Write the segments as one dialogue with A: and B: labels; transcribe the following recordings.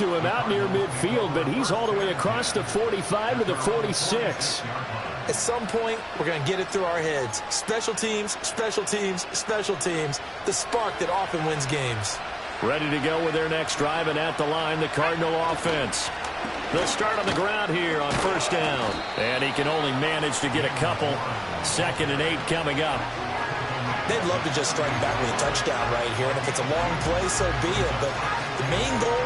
A: to him out near midfield, but he's all the way across the 45 to the 46.
B: At some point, we're going to get it through our heads. Special teams, special teams, special teams. The spark that often wins games.
A: Ready to go with their next drive, and at the line, the Cardinal offense. They'll start on the ground here on first down. And he can only manage to get a couple. 2nd and 8 coming up.
B: They'd love to just strike back with a touchdown right here. And if it's a long play, so be it. But the main goal,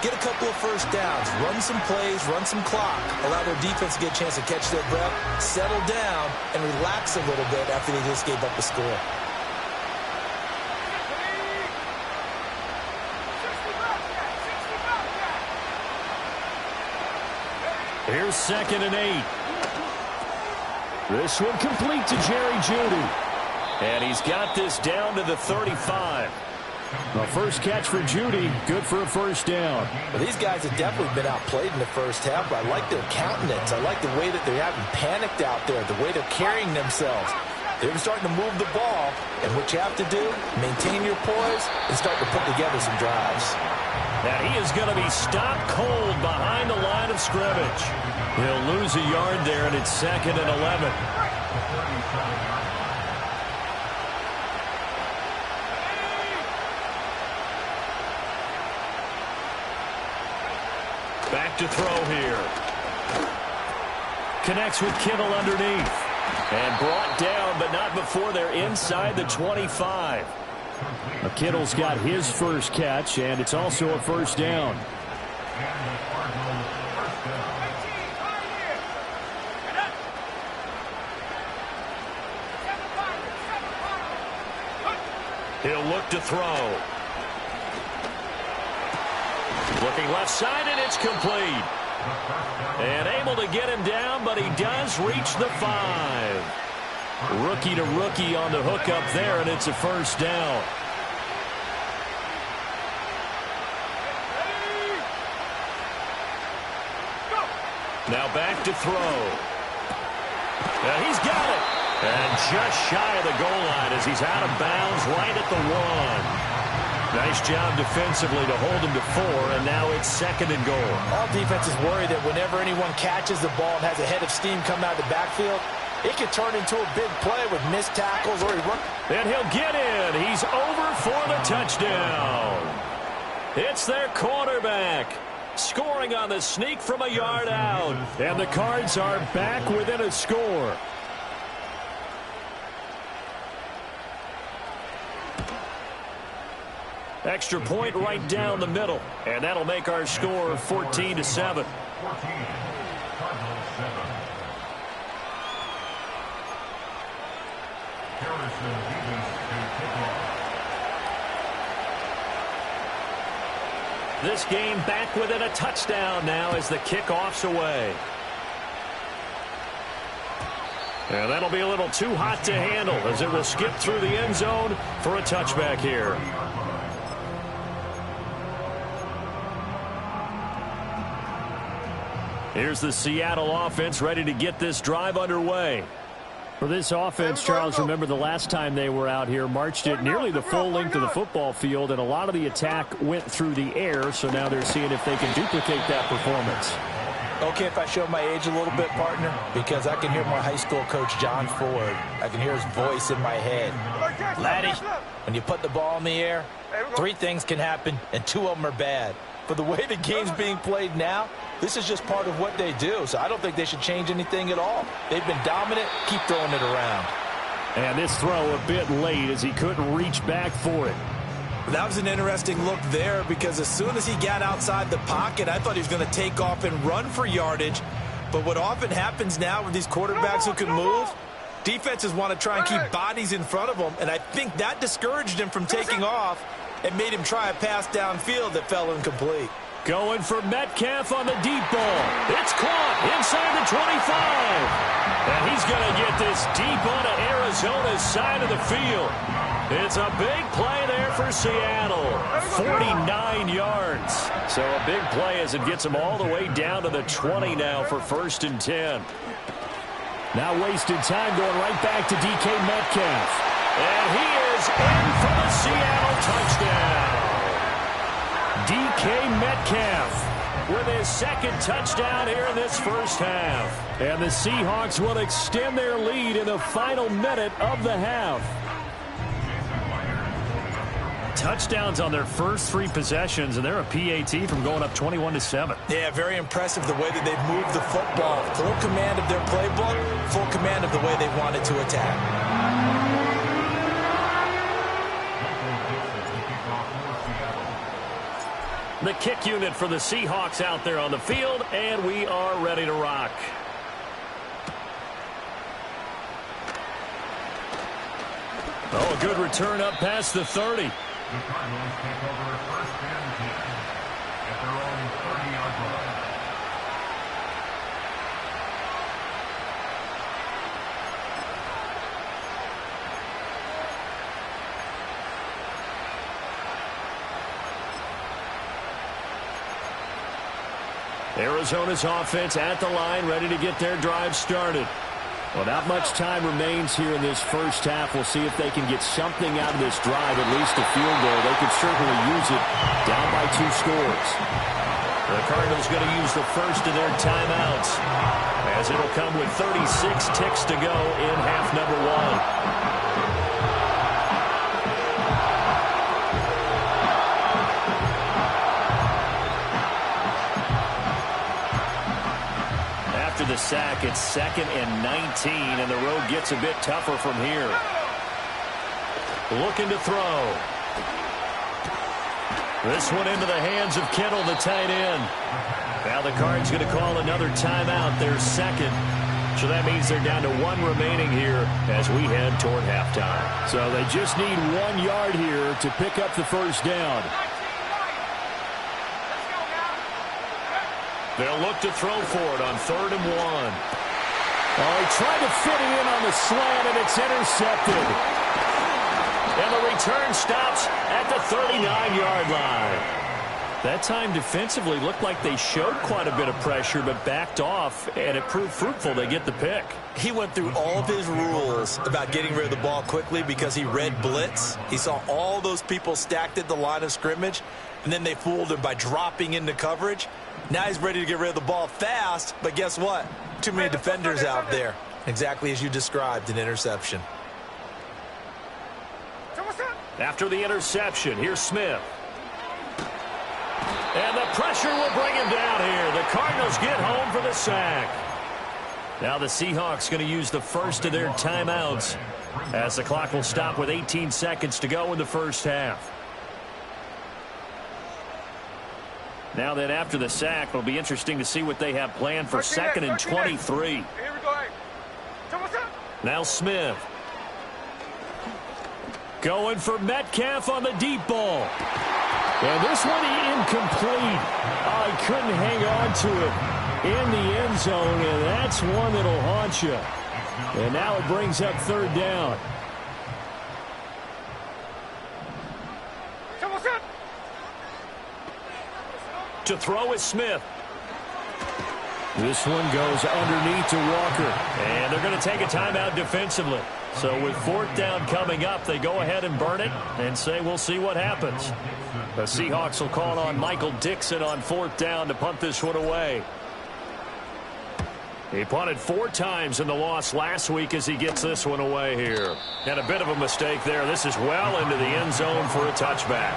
B: get a couple of first downs. Run some plays, run some clock. Allow their defense to get a chance to catch their breath, settle down, and relax a little bit after they just gave up the score.
A: Here's 2nd and 8. This one complete to Jerry Jeudy. And he's got this down to the 35. The first catch for Jeudy, good for a first down.
B: Well, these guys have definitely been outplayed in the first half, but I like their countenance. I like the way that they haven't panicked out there, the way they're carrying themselves. They're starting to move the ball, and what you have to do, maintain your poise and start to put together some drives.
A: Now he is going to be stopped cold behind the line of scrimmage. He'll lose a yard there, and it's 2nd and 11. Back to throw here. Connects with Kittle underneath. And brought down, but not before they're inside the 25. Kittle's got his first catch, and it's also a first down. He'll look to throw. Looking left side, and it's complete. And able to get him down, but he does reach the 5. Rookie to rookie on the hook up there, and it's a first down. Now back to throw. And he's got it. And just shy of the goal line as he's out of bounds right at the 1. Nice job defensively to hold him to 4, and now it's 2nd and goal.
B: All defenses worry that whenever anyone catches the ball and has a head of steam come out of the backfield, it could turn into a big play with missed tackles or he run.
A: And he'll get in. He's over for the touchdown. It's their quarterback scoring on the sneak from a yard out. And the Cards are back within a score. Extra point right down the middle. And that'll make our score 14-7. This game back within a touchdown now as the kickoff's away. And that'll be a little too hot to handle as it will skip through the end zone for a touchback here. Here's the Seattle offense ready to get this drive underway. For this offense, Charles, remember the last time they were out here, marched it nearly the full length of the football field, and a lot of the attack went through the air, so now they're seeing if they can duplicate that performance.
B: Okay, if I show my age a little bit, partner, because I can hear my high school coach, John Ford. I can hear his voice in my head. Laddie, when you put the ball in the air, 3 things can happen, and 2 of them are bad. But the way the game's being played now, this is just part of what they do, so I don't think they should change anything at all. They've been dominant. Keep throwing it around.
A: And this throw a bit late as he couldn't reach back for it.
B: That was an interesting look there because as soon as he got outside the pocket, I thought he was going to take off and run for yardage. But what often happens now with these quarterbacks who can move, defenses want to try and keep bodies in front of them, and I think that discouraged him from taking off and made him try a pass downfield that fell incomplete.
A: Going for Metcalf on the deep ball. It's caught inside the 25. And he's going to get this deep onto Arizona's side of the field. It's a big play there for Seattle. 49 yards. So a big play as it gets them all the way down to the 20 now for 1st and 10. Now wasted time going right back to DK Metcalf. And he is in for the Seattle touchdown. DK Metcalf with his second touchdown here in this first half. And the Seahawks will extend their lead in the final minute of the half. Touchdowns on their first 3 possessions, and they're a PAT from going up 21-7.
B: Yeah, very impressive the way that they've moved the football. Full command of their playbook, full command of the way they wanted to attack.
A: The kick unit for the Seahawks out there on the field, and we are ready to rock. Oh, a good return up past the 30.
C: The Cardinals take over first and 10 at their own 30-yard line.
A: Arizona's offense at the line, ready to get their drive started. Well, not much time remains here in this first half. We'll see if they can get something out of this drive, at least a field goal. They could certainly use it down by 2 scores. The Cardinals going to use the first of their timeouts, as it'll come with 36 ticks to go in half number 1. The sack, it's 2nd and 19, and the road gets a bit tougher from here. Looking to throw. This one into the hands of Kittle, the tight end. Now the Cards going to call another timeout, their second. So that means they're down to 1 remaining here as we head toward halftime.
D: So they just need 1 yard here to pick up the first down.
A: They'll look to throw for it on 3rd and 1.
D: Oh, he tried to fit it in on the slant, and it's intercepted.
A: And the return stops at the 39-yard line. That time defensively looked like they showed quite a bit of pressure, but backed off, and it proved fruitful. They get the pick.
B: He went through all of his rules about getting rid of the ball quickly because he read blitz. He saw all those people stacked at the line of scrimmage, and then they fooled him by dropping into coverage. Now he's ready to get rid of the ball fast, but guess what? Too many defenders out there. Exactly as you described, an interception.
A: After the interception, here's Smith. And the pressure will bring him down here. The Cardinals get home for the sack. Now the Seahawks going to use the first of their timeouts as the clock will stop with 18 seconds to go in the first half. Now then, after the sack, it'll be interesting to see what they have planned for 2nd and 23. Now Smith. Going for Metcalf on the deep ball.
D: And this one incomplete. Oh, he couldn't hang on to it in the end zone, and that's one that'll haunt you. And now it brings up 3rd down.
A: To throw is Smith.
D: This one goes underneath to Walker.
A: And they're going to take a timeout defensively. So with 4th down coming up, they go ahead and burn it and say we'll see what happens. The Seahawks will call on Michael Dixon on 4th down to punt this one away. He punted 4 times in the loss last week as he gets this one away here. And a bit of a mistake there. This is well into the end zone for a touchback.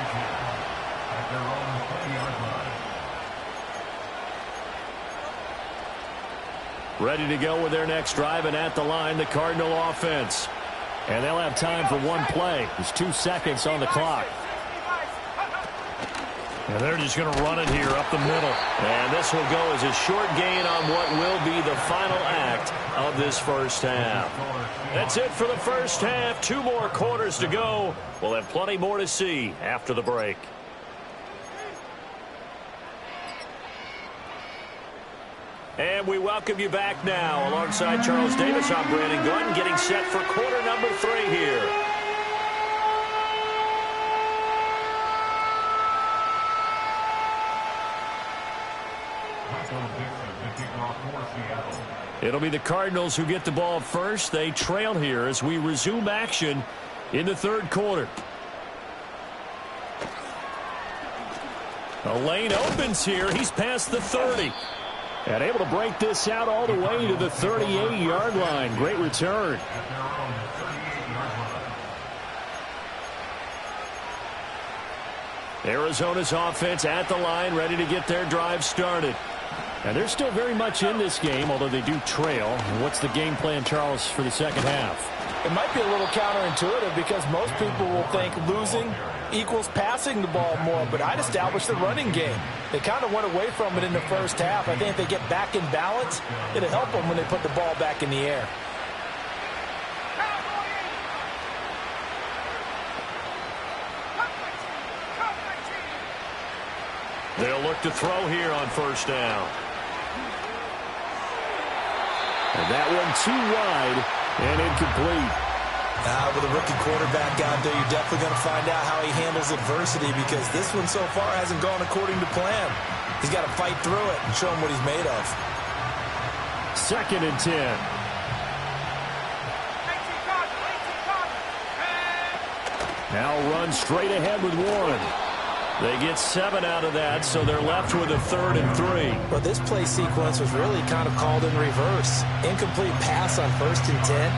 A: Ready to go with their next drive, and at the line, the Cardinal offense.
D: And they'll have time for 1 play. There's 2 seconds on the clock.
A: And they're just going to run it here up the middle. And this will go as a short gain on what will be the final act of this first half. That's it for the first half. 2 more quarters to go. We'll have plenty more to see after the break. And we welcome you back now. Alongside Charles Davis, I'm Brandon Gordon, getting set for quarter number 3 here. It'll be the Cardinals who get the ball first. They trail here as we resume action in the 3rd quarter. The lane opens here. He's past the 30.
D: And able to break this out all the way to the 38-yard line. Great return. Arizona's offense at the line, ready to get their drive started. And they're still very much in this game, although they do trail. And what's the game plan, Charles, for the second half?
B: It might be a little counterintuitive because most people will think losing equals passing the ball more, but I'd establish the running game. They kind of went away from it in the first half. I think if they get back in balance, it'll help them when they put the ball back in the air.
A: They'll look to throw here on first down.
D: And that one too wide and incomplete.
B: With a rookie quarterback out there, you're definitely going to find out how he handles adversity because this one so far hasn't gone according to plan. He's got to fight through it and show him what he's made of.
D: 2nd and 10. Now run straight ahead with Warren.
A: They get 7 out of that, so they're left with a 3rd and 3.
B: But this play sequence was really kind of called in reverse. Incomplete pass on 1st and 10.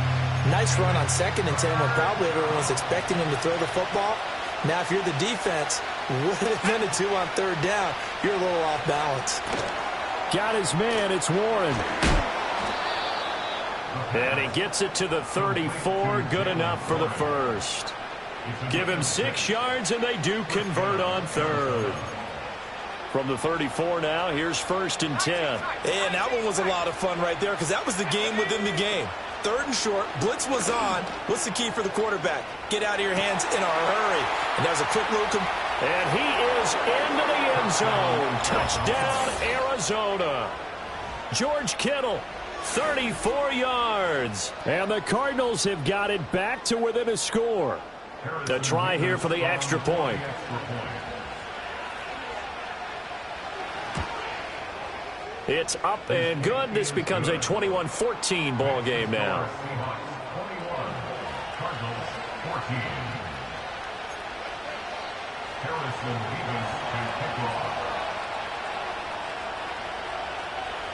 B: Nice run on 2nd and 10 when probably everyone was expecting him to throw the football. Now, if you're the defense, what have been a 2 on 3rd down? You're a little off balance.
D: Got his man. It's Warren.
A: And he gets it to the 34. Good enough for the first. Give him 6 yards, and they do convert on 3rd. From the 34 now, here's 1st and 10.
B: And that one was a lot of fun right there because that was the game within the game. 3rd and short, blitz was on. What's the key for the quarterback? Get out of your hands in a hurry. And there's a quick look.
A: And he is into the end zone. Touchdown, Arizona. George Kittle, 34 yards.
D: And the Cardinals have got it back to within a score.
A: A try here for the extra point. It's up and good. This becomes a 21-14 ball game now.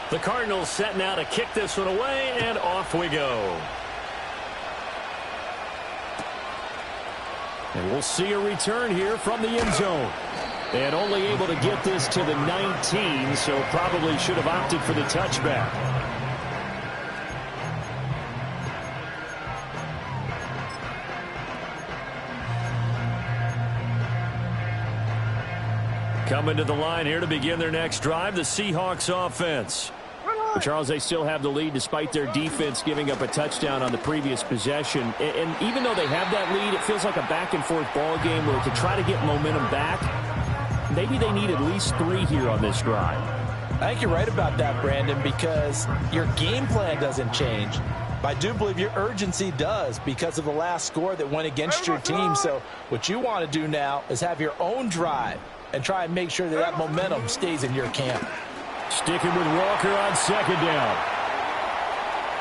A: The Cardinals set now to kick this one away, and off we go.
D: And we'll see a return here from the end zone. And only able to get this to the 19, so probably should have opted for the touchback.
A: Coming to the line here to begin their next drive, the Seahawks offense.
D: But Charles, they still have the lead despite their defense giving up a touchdown on the previous possession. And even though they have that lead, it feels like a back-and-forth ball game where to try to get momentum back, maybe they need at least 3 here on this drive.
B: I think you're right about that, Brandon, because your game plan doesn't change. But I do believe your urgency does because of the last score that went against your team. So what you want to do now is have your own drive and try and make sure that that momentum stays in your camp.
D: Sticking with Walker on 2nd down.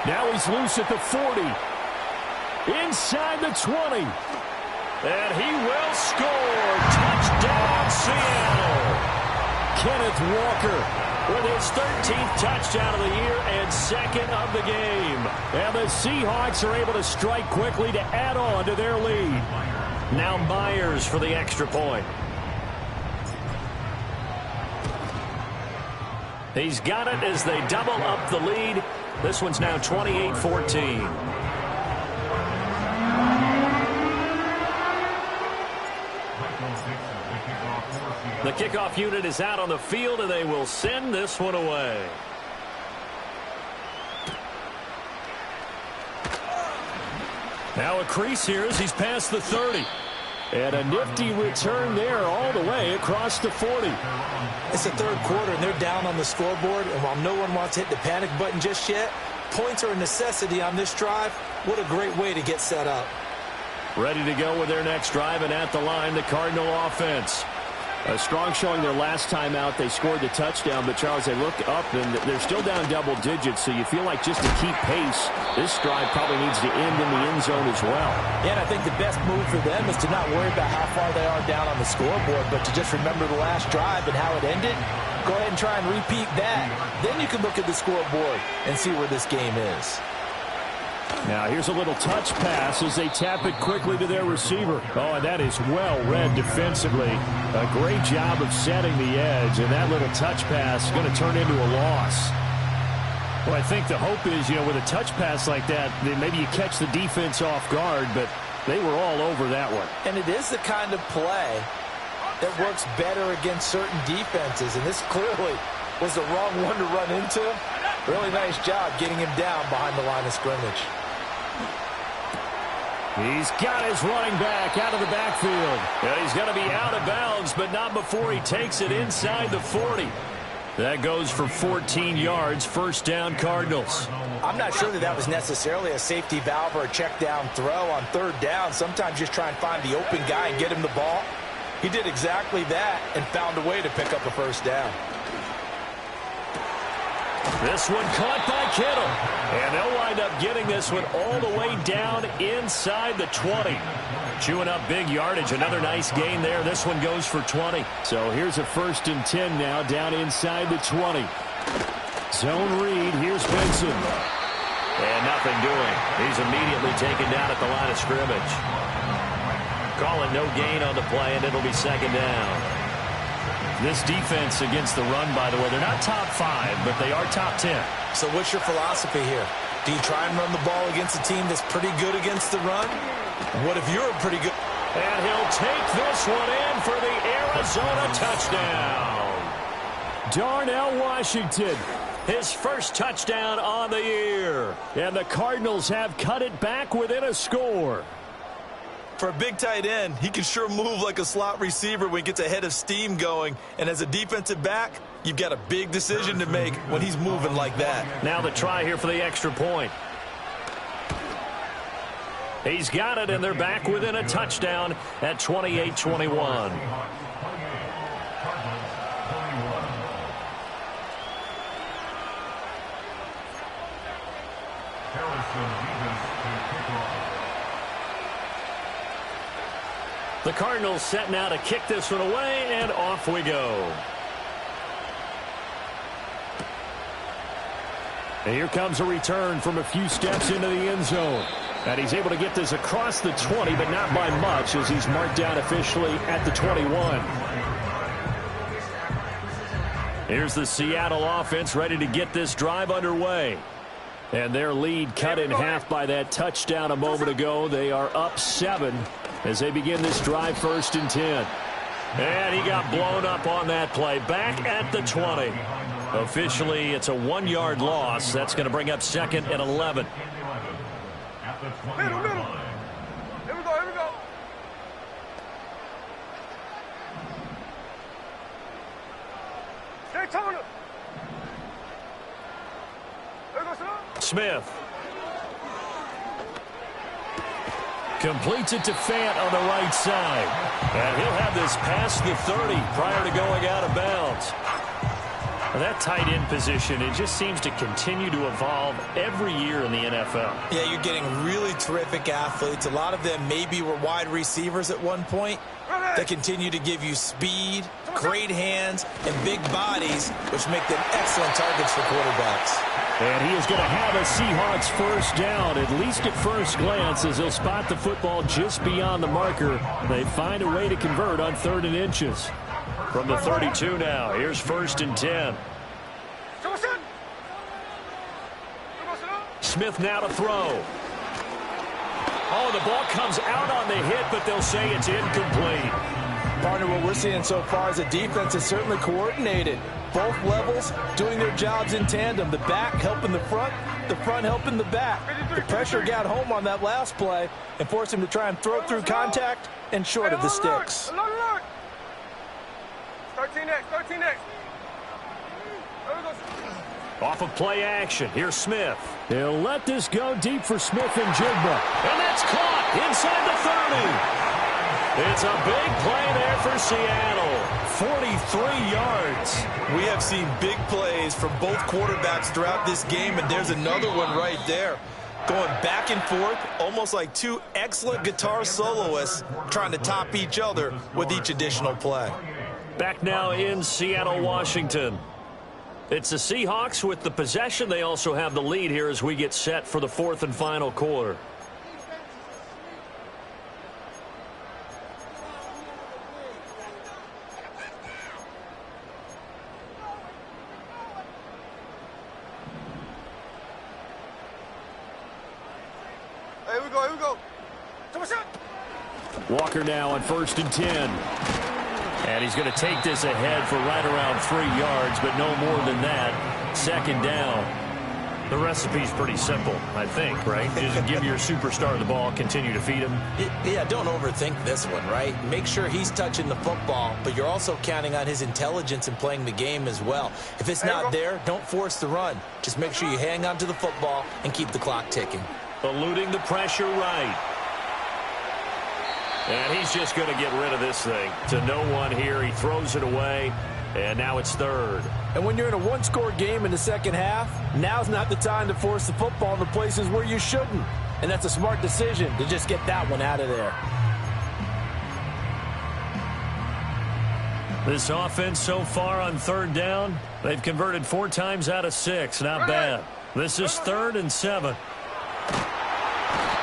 D: Now he's loose at the 40. Inside the 20.
A: And he will score. Touchdown, Seattle.
D: Kenneth Walker
A: with his 13th touchdown of the year and 2nd of the game.
D: And the Seahawks are able to strike quickly to add on to their lead.
A: Now Myers for the extra point. He's got it as they double up the lead. This one's now 28-14. The kickoff unit is out on the field, and they will send this one away. Now a crease here as he's past the 30.
D: And a nifty return there all the way across the 40.
B: It's the 3rd quarter, and they're down on the scoreboard. And while no one wants to hit the panic button just yet, points are a necessity on this drive. What a great way to get set up.
A: Ready to go with their next drive, and at the line, the Cardinal offense.
D: A strong showing their last time out. They scored the touchdown, but Charles, they look up and they're still down double digits, so you feel like just to keep pace, this drive probably needs to end in the end zone as well.
B: Yeah, and I think the best move for them is to not worry about how far they are down on the scoreboard, but to just remember the last drive and how it ended. Go ahead and try and repeat that. Then you can look at the scoreboard and see where this game is.
D: Now here's a little touch pass as they tap it quickly to their receiver. Oh, and that is well read defensively. A great job of setting the edge, and that little touch pass is going to turn into a loss. Well, I think the hope is, with a touch pass like that, maybe you catch the defense off guard, but they were all over that one.
B: And it is the kind of play that works better against certain defenses, and this clearly was the wrong one to run into. Really nice job getting him down behind the line of scrimmage.
A: He's got his running back out of the backfield. And he's going to be out of bounds, but not before he takes it inside the 40. That goes for 14 yards, first down Cardinals.
B: I'm not sure that was necessarily a safety valve or a check down throw on third down. Sometimes just try and find the open guy and get him the ball. He did exactly that and found a way to pick up a first down.
A: This one caught by Kittle. And they'll wind up getting this one all the way down inside the 20. Chewing up big yardage. Another nice gain there. This one goes for 20.
D: So here's a 1st and 10 now down inside the 20. Zone read. Here's Benson.
A: And nothing doing. He's immediately taken down at the line of scrimmage. Calling no gain on the play, and it'll be 2nd down. This defense against the run, by the way, they're not top 5, but they are top 10.
B: So what's your philosophy here? Do you try and run the ball against a team that's pretty good against the run? What if you're pretty good?
A: And he'll take this one in for the Arizona touchdown.
D: Darnell Washington.
A: His first touchdown on the year.
D: And the Cardinals have cut it back within a score.
B: For a big tight end, he can sure move like a slot receiver when he gets a head of steam going. And as a defensive back, you've got a big decision to make when he's moving like that.
A: Now the try here for the extra point. He's got it, and they're back within a touchdown at 28-21. The Cardinals setting out to kick this one away, and off we go.
D: And here comes a return from a few steps into the end zone. And he's able to get this across the 20, but not by much, as he's marked down officially at the 21.
A: Here's the Seattle offense ready to get this drive underway.
D: And their lead cut in half by that touchdown a moment ago. They are up 7 as they begin this drive, 1st and 10.
A: And he got blown up on that play. Back at the 20. Officially, it's a 1-yard loss. That's going to bring up 2nd and 11.
C: Middle. Here we go. Stay tone.
A: Smith. Completes it to Fant on the right side. And he'll have this past the 30 prior to going out of bounds. And that tight end position, it just seems to continue to evolve every year in the NFL.
B: Yeah, you're getting really terrific athletes. A lot of them maybe were wide receivers at one point. They continue to give you speed, great hands, and big bodies, which make them excellent targets for quarterbacks.
D: And he is going to have a Seahawks first down, at least at first glance, as he'll spot the football just beyond the marker. They find a way to convert on 3rd and inches.
A: From the 32 now, here's 1st and 10. Smith now to throw. Oh, the ball comes out on the hit, but they'll say it's incomplete.
B: Partner, what we're seeing so far is a defense is certainly coordinated. Both levels doing their jobs in tandem. The back helping the front helping the back. The pressure got home on that last play and forced him to try and throw through contact and short of the sticks.
C: 13X.
A: Off of play action, here's Smith.
D: They'll let this go deep for Smith and Jigba.
A: And that's caught inside the 30. It's a big play there for Seattle. 43 yards.
B: We have seen big plays from both quarterbacks throughout this game, and there's another one right there. Going back and forth, almost like two excellent guitar soloists trying to top each other with each additional play.
A: Back now in Seattle, Washington. It's the Seahawks with the possession. They also have the lead here as we get set for the fourth and final quarter.
E: Here we go, here we go.
A: Walker now on 1st and 10. And he's going to take this ahead for right around 3 yards, but no more than that. 2nd down. The recipe's pretty simple, I think, right? Just give your superstar the ball, continue to feed him.
B: Yeah, don't overthink this one, right? Make sure he's touching the football, but you're also counting on his intelligence in playing the game as well. If it's not there, don't force the run. Just make sure you hang on to the football and keep the clock ticking.
A: Eluding the pressure right. And he's just going to get rid of this thing. To no one here. He throws it away. And now it's 3rd.
B: And when you're in a one-score game in the second half, now's not the time to force the football in the places where you shouldn't. And that's a smart decision to just get that one out of there.
A: This offense so far on 3rd down, they've converted 4 times out of 6. Not bad. This is 3rd and 7.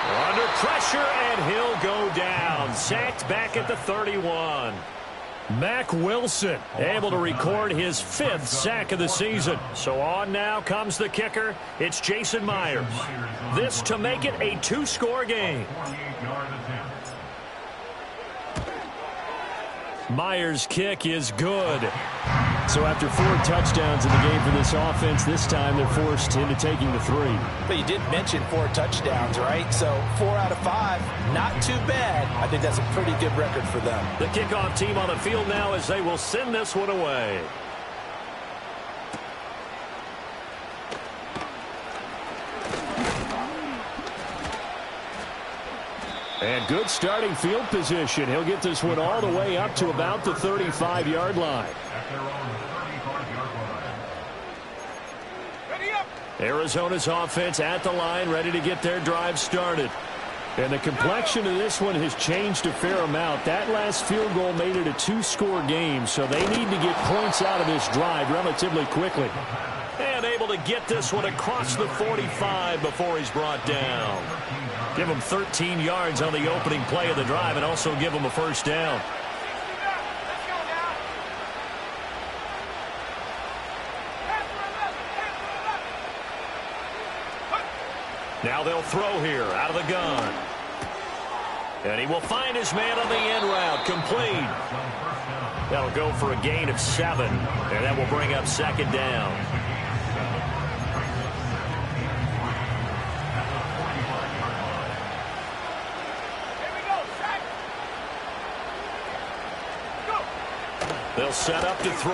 A: Under pressure, and he'll go down. Sacked back at the 31. Mack Wilson able to record his 5th sack of the season. So on now comes the kicker. It's Jason Myers. This to make it a 2-score game. Myers' kick is good.
D: So after 4 touchdowns in the game for this offense, this time they're forced into taking the 3.
B: But you did mention 4 touchdowns, right? So 4 out of 5, not too bad. I think that's a pretty good record for them.
A: The kickoff team on the field now as they will send this one away.
D: And good starting field position. He'll get this one all the way up to about the 35-yard line.
A: Arizona's offense at the line, ready to get their drive started. And the complexion of this one has changed a fair amount. That last field goal made it a 2-score game, so they need to get points out of this drive relatively quickly. And able to get this one across the 45 before he's brought down. Give him 13 yards on the opening play of the drive and also give him a 1st down. Now they'll throw here out of the gun. And he will find his man on the end route. Complete. That'll go for a gain of 7. And that will bring up 2nd down. They'll set up to throw.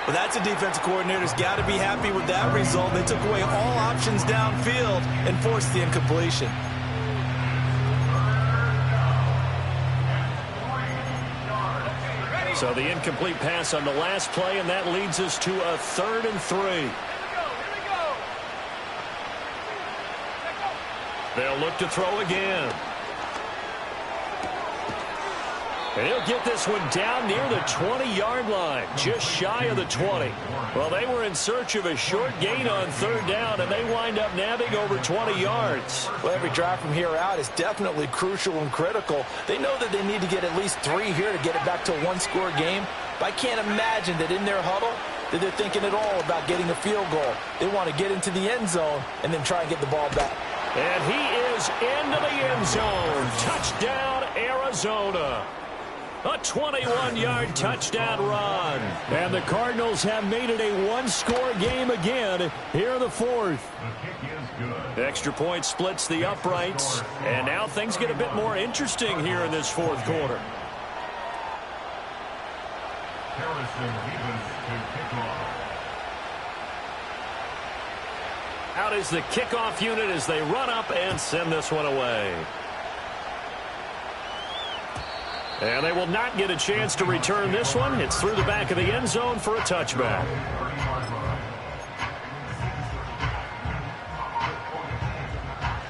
B: Well, that's a defensive coordinator's got to be happy with that result. They took away all options downfield and forced the incompletion.
A: So the incomplete pass on the last play, and that leads us to a 3rd and 3. They'll look to throw again. And he'll get this one down near the 20-yard line, just shy of the 20. Well, they were in search of a short gain on 3rd down, and they wind up nabbing over 20 yards.
B: Well, every drive from here out is definitely crucial and critical. They know that they need to get at least 3 here to get it back to a 1-score game. But I can't imagine that in their huddle that they're thinking at all about getting a field goal. They want to get into the end zone and then try and get the ball back.
A: And he is into the end zone. Touchdown, Arizona. A 21-yard touchdown run.
D: And the Cardinals have made it a 1-score game again here in the 4th.
A: Extra point splits the uprights. And now things get a bit more interesting here in this 4th quarter. Out is the kickoff unit as they run up and send this one away. And they will not get a chance to return this one. It's through the back of the end zone for a touchback.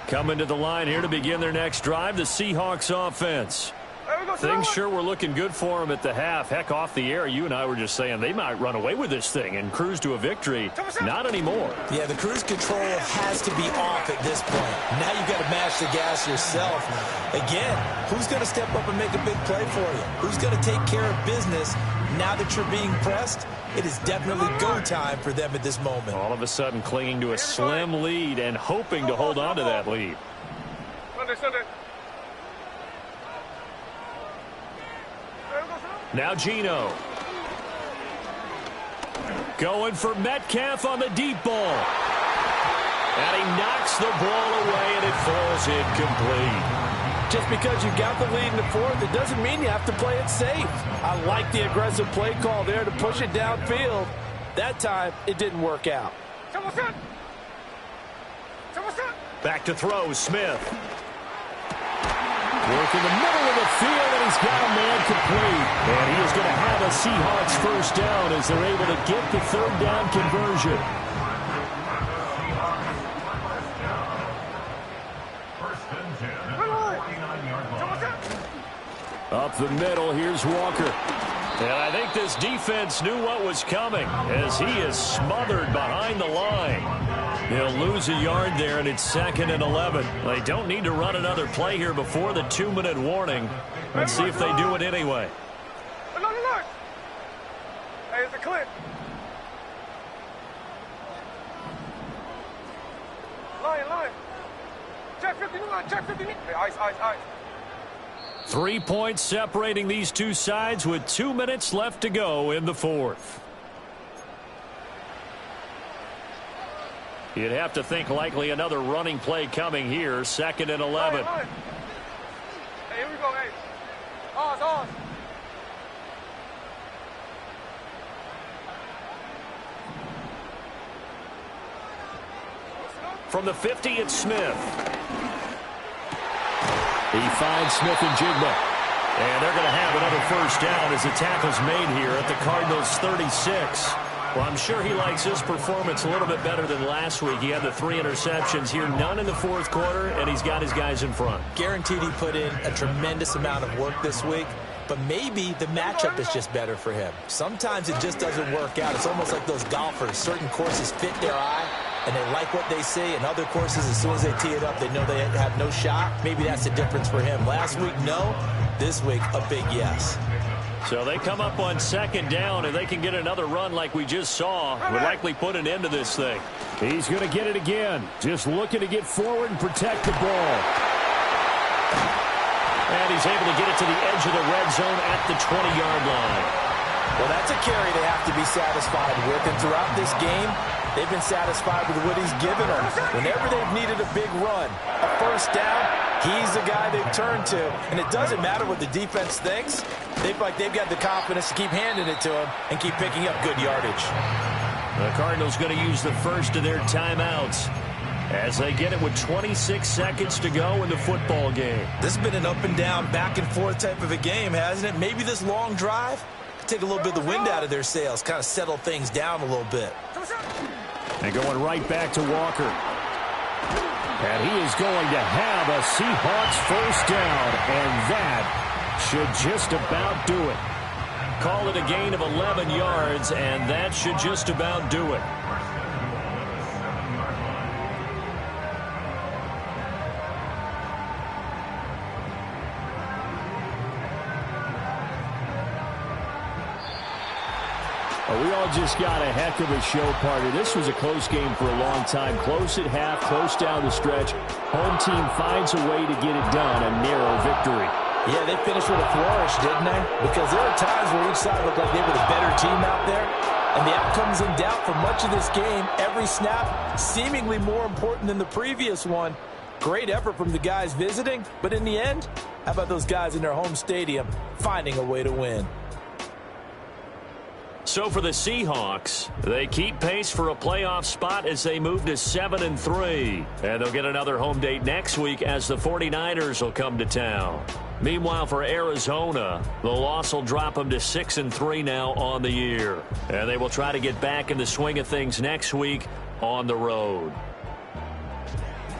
A: Coming to the line here to begin their next drive, the Seahawks offense. Things sure were looking good for them at the half. Heck, off the air, you and I were just saying they might run away with this thing and cruise to a victory. Not anymore.
B: Yeah, the cruise control has to be off at this point. Now you've got to mash the gas yourself. Again, who's going to step up and make a big play for you? Who's going to take care of business now that you're being pressed? It is definitely go time for them at this moment.
A: All of a sudden clinging to a slim lead and hoping to hold on to that lead. Now Geno. Going for Metcalf on the deep ball. And he knocks the ball away and it falls incomplete.
F: Just because you got the lead in the fourth, it doesn't mean you have to play it safe. I like the aggressive play call there to push it downfield. That time, it didn't work out.
A: Back to throw, Smith. Work in the middle of the field, and he's got a man complete. And he is going to have a Seahawks first down as they're able to get the third down conversion. Up the middle, here's Walker. And I think this defense knew what was coming as he is smothered behind the line. They'll lose a yard there, and it's 2nd and 11. They don't need to run another play here before the 2-minute warning. Let's see if they do it anyway.
E: Hey, it's a clip. Line. Check 59, check 59. Hey, ice.
A: 3 points separating these two sides with 2 minutes left to go in the fourth. You'd have to think likely another running play coming here. 2nd and 11.
E: Hey, here we go, hey. Ours.
A: From the 50, it's Smith. He finds Smith and Jigba. And they're going to have another first down as the tackle's made here at the Cardinals' 36. Well, I'm sure he likes his performance a little bit better than last week. He had the 3 interceptions here, none in the fourth quarter, and he's got his guys in front.
B: Guaranteed he put in a tremendous amount of work this week, but maybe the matchup is just better for him. Sometimes it just doesn't work out. It's almost like those golfers. Certain courses fit their eye, and they like what they see, and other courses, as soon as they tee it up, they know they have no shot. Maybe that's the difference for him. Last week, no. This week, a big yes.
A: So they come up on 2nd down, and they can get another run like we just saw. Would likely put an end to this thing.
D: He's going to get it again. Just looking to get forward and protect the ball.
A: And he's able to get it to the edge of the red zone at the 20-yard line.
B: Well, that's a carry they have to be satisfied with. And throughout this game, they've been satisfied with what he's given them. Whenever they've needed a big run, a first down, he's the guy they've turned to. And it doesn't matter what the defense thinks. They feel like they've got the confidence to keep handing it to him and keep picking up good yardage.
A: The Cardinals going to use the first of their timeouts as they get it with 26 seconds to go in the football game.
B: This has been an up and down, back and forth type of a game, hasn't it? Maybe this long drive could take a little bit of the wind out of their sails, kind of settle things down a little bit.
D: And going right back to Walker. And he is going to have a Seahawks first down, and that should just about do it.
A: Call it a gain of 11 yards, and that should just about do it.
D: We all just got a heck of a show, partner. This was a close game for a long time. Close at half, close down the stretch. Home team finds a way to get it done. A narrow victory.
B: Yeah, they finished with a flourish, didn't they? Because there are times where each side looked like they were the better team out there. And the outcome's in doubt for much of this game. Every snap seemingly more important than the previous one. Great effort from the guys visiting. But in the end, how about those guys in their home stadium finding a way to win?
A: So for the Seahawks, they keep pace for a playoff spot as they move to 7-3. And they'll get another home date next week as the 49ers will come to town. Meanwhile, for Arizona, the loss will drop them to 6-3 now on the year. And they will try to get back in the swing of things next week on the road.